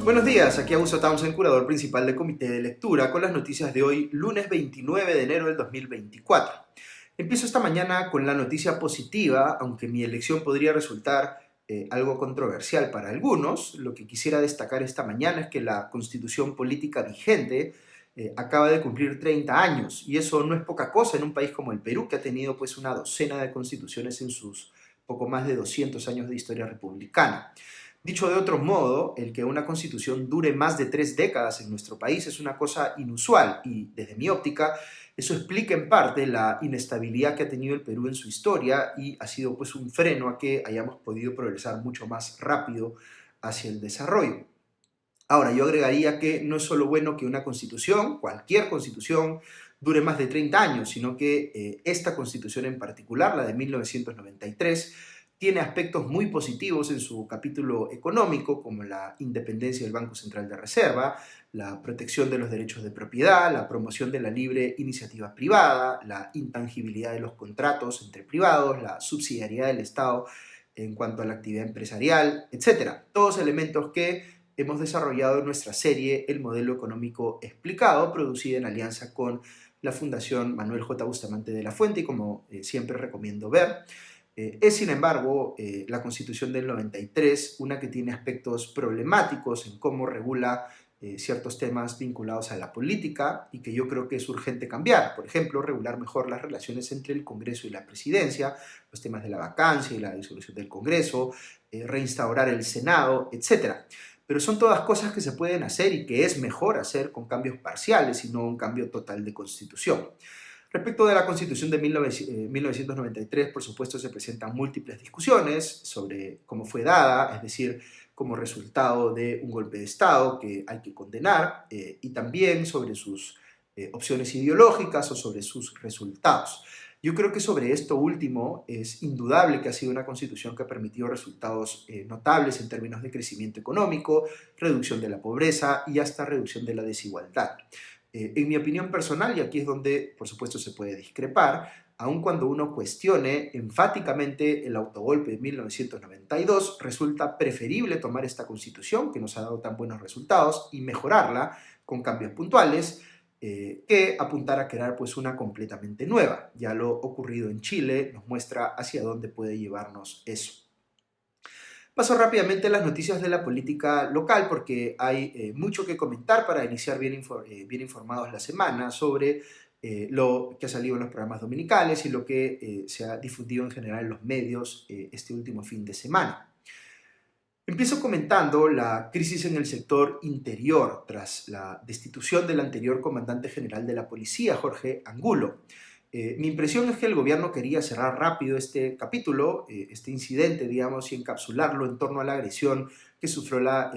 Buenos días, aquí Augusto Townsend, curador principal del Comité de Lectura, con las noticias de hoy, lunes 29 de enero del 2024. Empiezo esta mañana con la noticia positiva, aunque mi elección podría resultar algo controversial para algunos. Lo que quisiera destacar esta mañana es que la Constitución política vigente acaba de cumplir 30 años, y eso no es poca cosa en un país como el Perú, que ha tenido pues una docena de constituciones en sus poco más de 200 años de historia republicana. Dicho de otro modo, el que una constitución dure más de 3 décadas en nuestro país es una cosa inusual y, desde mi óptica, eso explica en parte la inestabilidad que ha tenido el Perú en su historia y ha sido pues un freno a que hayamos podido progresar mucho más rápido hacia el desarrollo. Ahora, yo agregaría que no es solo bueno que una constitución, cualquier constitución, dure más de 30 años, sino que esta constitución en particular, la de 1993, tiene aspectos muy positivos en su capítulo económico, como la independencia del Banco Central de Reserva, la protección de los derechos de propiedad, la promoción de la libre iniciativa privada, la intangibilidad de los contratos entre privados, la subsidiariedad del Estado en cuanto a la actividad empresarial, etc. Todos elementos que hemos desarrollado en nuestra serie El Modelo Económico Explicado, producida en alianza con la Fundación Manuel J. Bustamante de la Fuente, y como siempre recomiendo ver. Es, sin embargo, la Constitución del 93 una que tiene aspectos problemáticos en cómo regula ciertos temas vinculados a la política y que yo creo que es urgente cambiar. Por ejemplo, regular mejor las relaciones entre el Congreso y la Presidencia, los temas de la vacancia y la disolución del Congreso, reinstaurar el Senado, etc. Pero son todas cosas que se pueden hacer y que es mejor hacer con cambios parciales y no un cambio total de Constitución. Respecto de la Constitución de 1993, por supuesto, se presentan múltiples discusiones sobre cómo fue dada, es decir, como resultado de un golpe de Estado que hay que condenar, y también sobre sus opciones ideológicas o sobre sus resultados. Yo creo que sobre esto último es indudable que ha sido una constitución que ha permitido resultados notables en términos de crecimiento económico, reducción de la pobreza y hasta reducción de la desigualdad. En mi opinión personal, y aquí es donde por supuesto se puede discrepar, aun cuando uno cuestione enfáticamente el autogolpe de 1992, resulta preferible tomar esta constitución que nos ha dado tan buenos resultados y mejorarla con cambios puntuales, que apuntar a crear pues una completamente nueva. Ya lo ocurrido en Chile nos muestra hacia dónde puede llevarnos eso. Paso rápidamente a las noticias de la política local porque hay mucho que comentar para iniciar bien informados la semana sobre lo que ha salido en los programas dominicales y lo que se ha difundido en general en los medios este último fin de semana. Empiezo comentando la crisis en el sector interior tras la destitución del anterior comandante general de la policía, Jorge Angulo. Mi impresión es que el gobierno quería cerrar rápido este capítulo, este incidente, digamos, y encapsularlo en torno a la agresión que sufrió la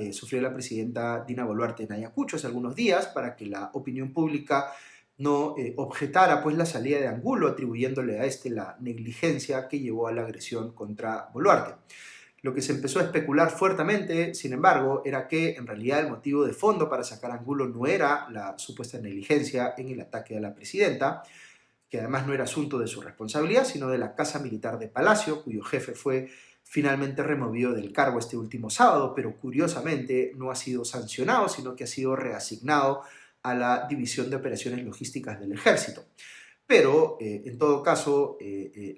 presidenta Dina Boluarte en Ayacucho hace algunos días, para que la opinión pública no objetara pues la salida de Angulo, atribuyéndole a este la negligencia que llevó a la agresión contra Boluarte. Lo que se empezó a especular fuertemente, sin embargo, era que en realidad el motivo de fondo para sacar a Angulo no era la supuesta negligencia en el ataque a la presidenta, que además no era asunto de su responsabilidad, sino de la Casa Militar de Palacio, cuyo jefe fue finalmente removido del cargo este último sábado, pero curiosamente no ha sido sancionado, sino que ha sido reasignado a la División de Operaciones Logísticas del Ejército. Pero, en todo caso,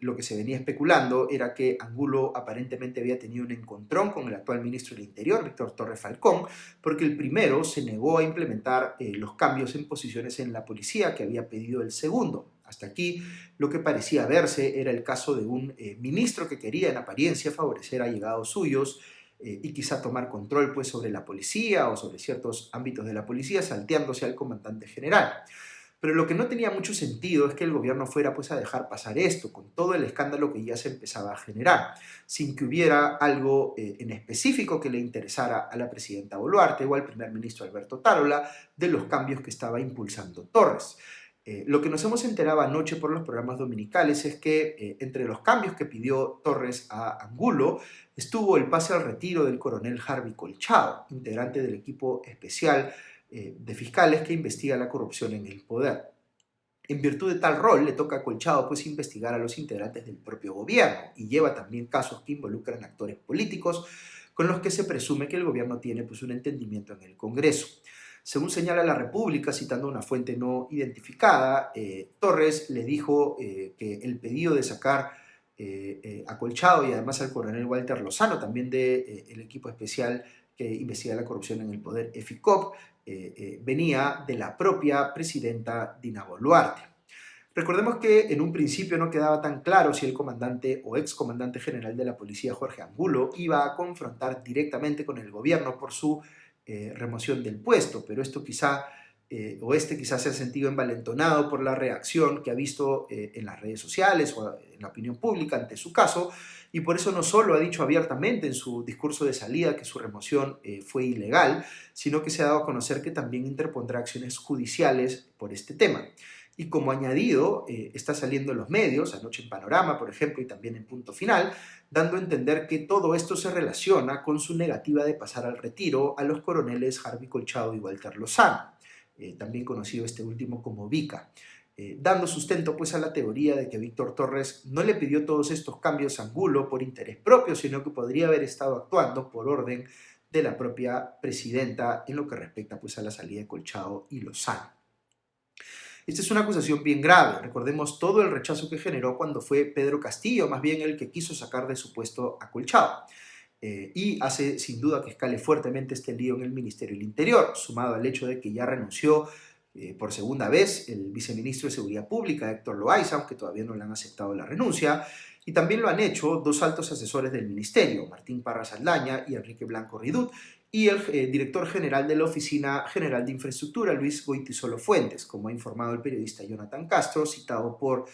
lo que se venía especulando era que Angulo aparentemente había tenido un encontrón con el actual ministro del Interior, Víctor Torre Falcón, porque el primero se negó a implementar los cambios en posiciones en la policía que había pedido el segundo. Hasta aquí, lo que parecía verse era el caso de un ministro que quería, en apariencia, favorecer a allegados suyos y quizá tomar control pues, sobre la policía o sobre ciertos ámbitos de la policía, salteándose al comandante general. Pero lo que no tenía mucho sentido es que el gobierno fuera pues a dejar pasar esto, con todo el escándalo que ya se empezaba a generar, sin que hubiera algo en específico que le interesara a la presidenta Boluarte o al primer ministro Alberto Tarola de los cambios que estaba impulsando Torres. Lo que nos hemos enterado anoche por los programas dominicales es que entre los cambios que pidió Torres a Angulo estuvo el pase al retiro del coronel Harvey Colchado, integrante del equipo especial de fiscales que investiga la corrupción en el poder. En virtud de tal rol, le toca a Colchado pues investigar a los integrantes del propio gobierno y lleva también casos que involucran actores políticos con los que se presume que el gobierno tiene pues, un entendimiento en el Congreso. Según señala La República, citando una fuente no identificada, Torres le dijo que el pedido de sacar a Colchado y además al coronel Walter Lozano, también del equipo especial que investiga la corrupción en el poder, EFICOP, venía de la propia presidenta Dina Boluarte. Recordemos que en un principio no quedaba tan claro si el comandante o excomandante general de la policía, Jorge Angulo, iba a confrontar directamente con el gobierno por su remoción del puesto, pero esto quizás se ha sentido envalentonado por la reacción que ha visto en las redes sociales o en la opinión pública ante su caso, y por eso no solo ha dicho abiertamente en su discurso de salida que su remoción fue ilegal, sino que se ha dado a conocer que también interpondrá acciones judiciales por este tema. Y como añadido, está saliendo en los medios, anoche en Panorama, por ejemplo, y también en Punto Final, dando a entender que todo esto se relaciona con su negativa de pasar al retiro a los coroneles Harvey Colchado y Walter Lozano, también conocido este último como Vica, dando sustento pues a la teoría de que Víctor Torres no le pidió todos estos cambios a Angulo por interés propio, sino que podría haber estado actuando por orden de la propia presidenta en lo que respecta pues a la salida de Colchado y Lozano. Esta es una acusación bien grave. Recordemos todo el rechazo que generó cuando fue Pedro Castillo, más bien el que quiso sacar de su puesto a Colchado. Y hace sin duda que escale fuertemente este lío en el Ministerio del Interior, sumado al hecho de que ya renunció por segunda vez el viceministro de Seguridad Pública, Héctor Loaiza, aunque todavía no le han aceptado la renuncia, y también lo han hecho dos altos asesores del ministerio, Martín Parra Saldaña y Enrique Blanco Ridut, y el director general de la Oficina General de Infraestructura, Luis Goytisolo Fuentes, como ha informado el periodista Jonathan Castro, citado por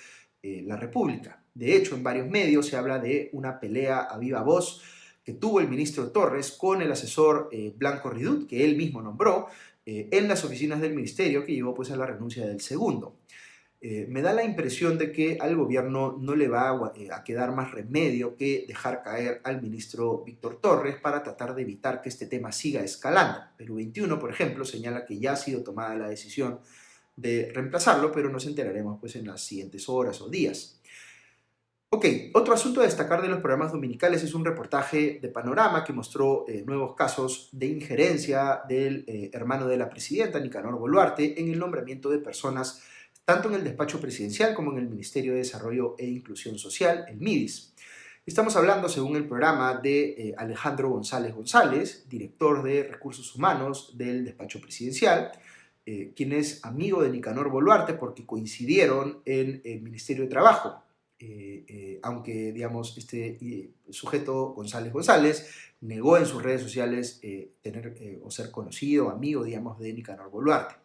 La República. De hecho, en varios medios se habla de una pelea a viva voz que tuvo el ministro Torres con el asesor Blanco Ridut, que él mismo nombró, en las oficinas del ministerio, que llevó pues a la renuncia del segundo. Me da la impresión de que al gobierno no le va a quedar más remedio que dejar caer al ministro Víctor Torres para tratar de evitar que este tema siga escalando. Perú 21, por ejemplo, señala que ya ha sido tomada la decisión de reemplazarlo, pero nos enteraremos pues, en las siguientes horas o días. Ok, otro asunto a destacar de los programas dominicales es un reportaje de Panorama que mostró nuevos casos de injerencia del hermano de la presidenta, Nicanor Boluarte, en el nombramiento de personas tanto en el despacho presidencial como en el Ministerio de Desarrollo e Inclusión Social, el MIDIS. Estamos hablando, según el programa, de Alejandro González González, director de Recursos Humanos del despacho presidencial, quien es amigo de Nicanor Boluarte porque coincidieron en el Ministerio de Trabajo. Aunque, digamos, este sujeto González González negó en sus redes sociales tener o ser conocido, amigo, digamos, de Nicanor Boluarte.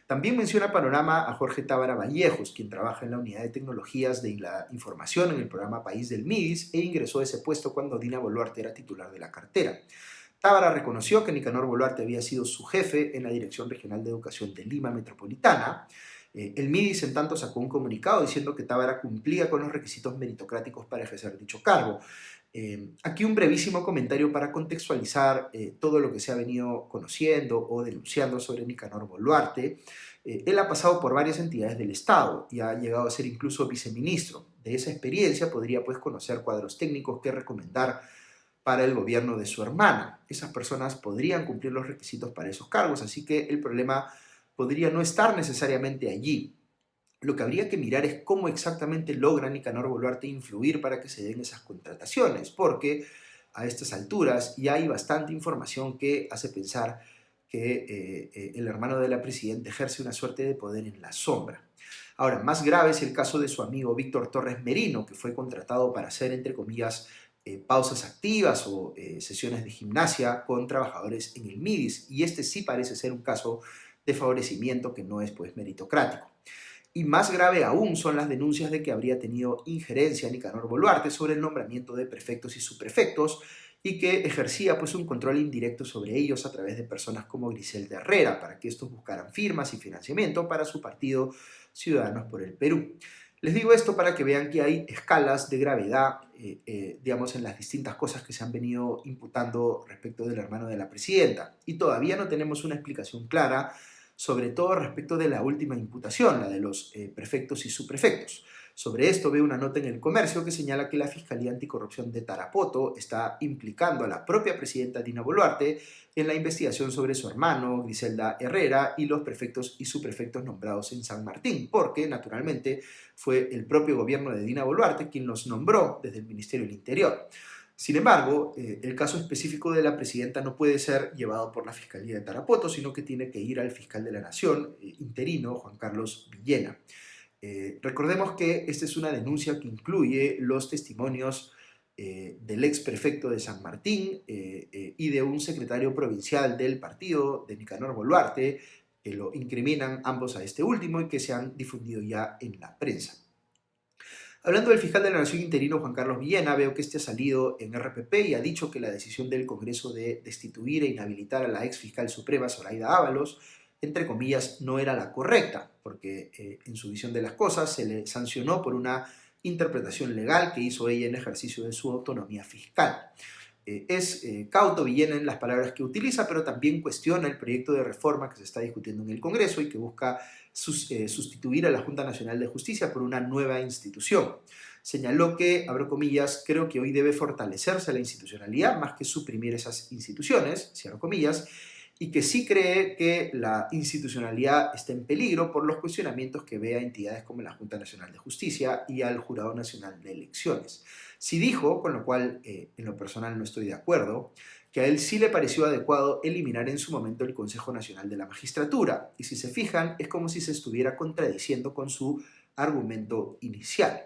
También menciona Panorama a Jorge Tábara Vallejos, quien trabaja en la Unidad de Tecnologías de la Información en el programa País del MIDIS e ingresó a ese puesto cuando Dina Boluarte era titular de la cartera. Tábara reconoció que Nicanor Boluarte había sido su jefe en la Dirección Regional de Educación de Lima Metropolitana. El MIDIS, en tanto, sacó un comunicado diciendo que Tábara cumplía con los requisitos meritocráticos para ejercer dicho cargo. Aquí un brevísimo comentario para contextualizar todo lo que se ha venido conociendo o denunciando sobre Nicanor Boluarte. Él ha pasado por varias entidades del Estado y ha llegado a ser incluso viceministro. De esa experiencia podría pues conocer cuadros técnicos que recomendar para el gobierno de su hermana. Esas personas podrían cumplir los requisitos para esos cargos, así que el problema podría no estar necesariamente allí. Lo que habría que mirar es cómo exactamente logra Nicanor Boluarte influir para que se den esas contrataciones, porque a estas alturas ya hay bastante información que hace pensar que el hermano de la presidenta ejerce una suerte de poder en la sombra. Ahora, más grave es el caso de su amigo Víctor Torres Merino, que fue contratado para hacer, entre comillas, pausas activas o sesiones de gimnasia con trabajadores en el MIDIS, y este sí parece ser un caso de favorecimiento que no es pues meritocrático. Y más grave aún son las denuncias de que habría tenido injerencia Nicanor Boluarte sobre el nombramiento de prefectos y subprefectos y que ejercía pues un control indirecto sobre ellos a través de personas como Griselda Herrera para que estos buscaran firmas y financiamiento para su partido Ciudadanos por el Perú. Les digo esto para que vean que hay escalas de gravedad, digamos, en las distintas cosas que se han venido imputando respecto del hermano de la presidenta. Y todavía no tenemos una explicación clara sobre todo respecto de la última imputación, la de los prefectos y subprefectos. Sobre esto veo una nota en El Comercio que señala que la Fiscalía Anticorrupción de Tarapoto está implicando a la propia presidenta Dina Boluarte en la investigación sobre su hermano, Griselda Herrera, y los prefectos y subprefectos nombrados en San Martín, porque, naturalmente, fue el propio gobierno de Dina Boluarte quien los nombró desde el Ministerio del Interior. Sin embargo, el caso específico de la presidenta no puede ser llevado por la Fiscalía de Tarapoto, sino que tiene que ir al fiscal de la Nación, interino, Juan Carlos Villena. Recordemos que esta es una denuncia que incluye los testimonios del ex prefecto de San Martín y de un secretario provincial del partido, de Nicanor Boluarte, que lo incriminan ambos a este último y que se han difundido ya en la prensa. Hablando del fiscal de la Nación interino Juan Carlos Villena, veo que este ha salido en RPP y ha dicho que la decisión del Congreso de destituir e inhabilitar a la ex fiscal suprema Zoraida Ábalos, entre comillas, no era la correcta, porque en su visión de las cosas se le sancionó por una interpretación legal que hizo ella en ejercicio de su autonomía fiscal. Es cauto Villena en las palabras que utiliza, pero también cuestiona el proyecto de reforma que se está discutiendo en el Congreso y que busca sustituir a la Junta Nacional de Justicia por una nueva institución. Señaló que, abro comillas, creo que hoy debe fortalecerse la institucionalidad más que suprimir esas instituciones, cierro comillas, y que sí cree que la institucionalidad está en peligro por los cuestionamientos que ve a entidades como la Junta Nacional de Justicia y al Jurado Nacional de Elecciones. Sí dijo, con lo cual en lo personal no estoy de acuerdo, que a él sí le pareció adecuado eliminar en su momento el Consejo Nacional de la Magistratura, y si se fijan es como si se estuviera contradiciendo con su argumento inicial.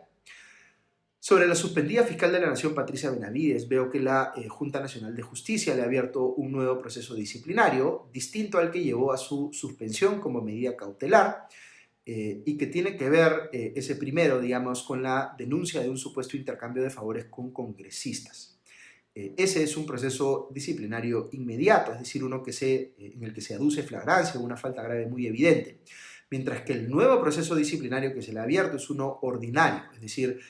Sobre la suspendida fiscal de la Nación, Patricia Benavides, veo que la Junta Nacional de Justicia le ha abierto un nuevo proceso disciplinario, distinto al que llevó a su suspensión como medida cautelar, y que tiene que ver, ese primero, digamos, con la denuncia de un supuesto intercambio de favores con congresistas. Ese es un proceso disciplinario inmediato, es decir, uno en el que se aduce flagrancia o una falta grave muy evidente, mientras que el nuevo proceso disciplinario que se le ha abierto es uno ordinario, es decir,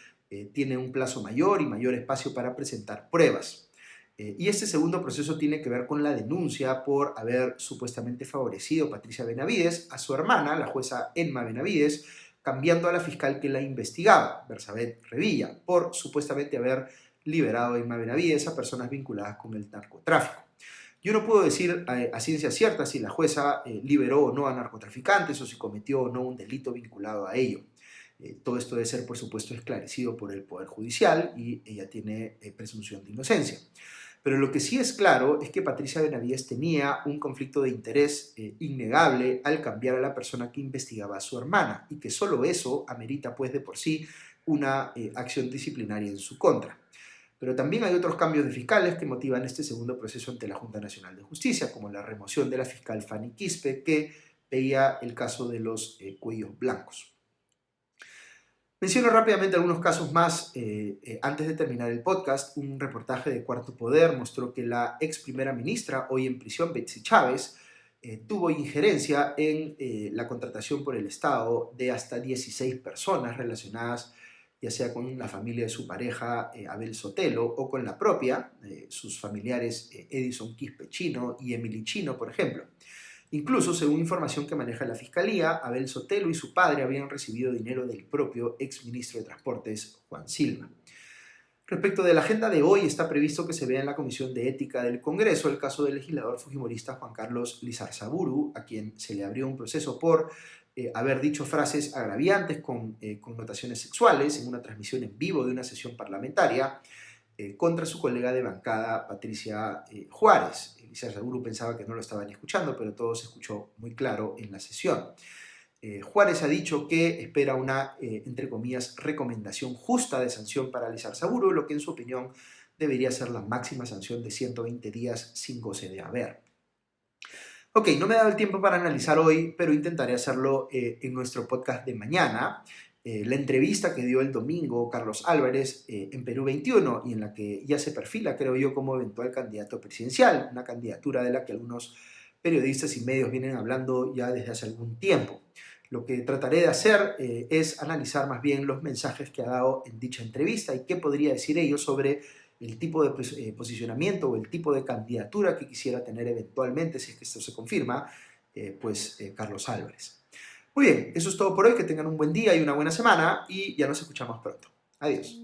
tiene un plazo mayor y mayor espacio para presentar pruebas. Y este segundo proceso tiene que ver con la denuncia por haber supuestamente favorecido Patricia Benavides a su hermana, la jueza Enma Benavides, cambiando a la fiscal que la investigaba, Bersabet Revilla, por supuestamente haber liberado a Enma Benavides a personas vinculadas con el narcotráfico. Yo no puedo decir a ciencia cierta si la jueza liberó o no a narcotraficantes o si cometió o no un delito vinculado a ello. Todo esto debe ser, por supuesto, esclarecido por el Poder Judicial y ella tiene presunción de inocencia. Pero lo que sí es claro es que Patricia Benavides tenía un conflicto de interés innegable al cambiar a la persona que investigaba a su hermana y que solo eso amerita, pues, de por sí una acción disciplinaria en su contra. Pero también hay otros cambios de fiscales que motivan este segundo proceso ante la Junta Nacional de Justicia, como la remoción de la fiscal Fanny Quispe, que veía el caso de los cuellos blancos. Menciono rápidamente algunos casos más antes de terminar el podcast. Un reportaje de Cuarto Poder mostró que la ex primera ministra, hoy en prisión, Betsy Chávez, tuvo injerencia en la contratación por el Estado de hasta 16 personas relacionadas ya sea con la familia de su pareja Abel Sotelo o con la propia, sus familiares Edison Quispe Chino y Emily Chino, por ejemplo. Incluso, según información que maneja la Fiscalía, Abel Sotelo y su padre habían recibido dinero del propio exministro de Transportes, Juan Silva. Respecto de la agenda de hoy, está previsto que se vea en la Comisión de Ética del Congreso el caso del legislador fujimorista Juan Carlos Lizarzaburu, a quien se le abrió un proceso por haber dicho frases agraviantes con connotaciones sexuales en una transmisión en vivo de una sesión parlamentaria contra su colega de bancada, Patricia Juárez. Lizarzaburu pensaba que no lo estaban escuchando, pero todo se escuchó muy claro en la sesión. Juárez ha dicho que espera una, entre comillas, recomendación justa de sanción para Lizarzaburu, lo que en su opinión debería ser la máxima sanción de 120 días sin goce de haber. Ok, no me he dado el tiempo para analizar hoy, pero intentaré hacerlo en nuestro podcast de mañana. La entrevista que dio el domingo Carlos Álvarez en Perú 21 y en la que ya se perfila, creo yo, como eventual candidato presidencial, una candidatura de la que algunos periodistas y medios vienen hablando ya desde hace algún tiempo. Lo que trataré de hacer es analizar más bien los mensajes que ha dado en dicha entrevista y qué podría decir ellos sobre el tipo de posicionamiento o el tipo de candidatura que quisiera tener eventualmente, si es que esto se confirma, Carlos Álvarez. Muy bien, eso es todo por hoy, que tengan un buen día y una buena semana y ya nos escuchamos pronto. Adiós.